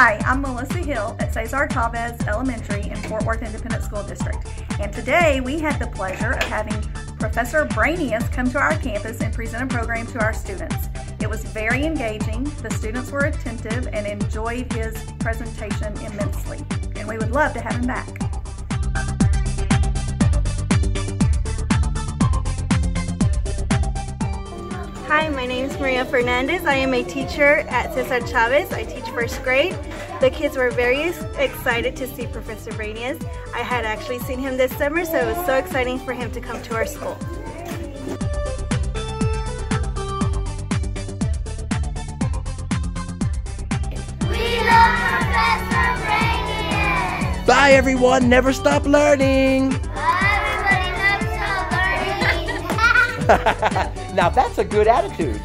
Hi, I'm Melissa Hill at Cesar Chavez Elementary in Fort Worth Independent School District. And today we had the pleasure of having Professor Brainius come to our campus and present a program to our students. It was very engaging. The students were attentive and enjoyed his presentation immensely. And we would love to have him back. Hi, my name is Maria Fernandez. I am a teacher at Cesar Chavez. I teach first grade. The kids were very excited to see Professor Brainius. I had actually seen him this summer, so it was so exciting for him to come to our school. We love Professor Brainius! Bye everyone, never stop learning! Everybody loves learning! Now that's a good attitude.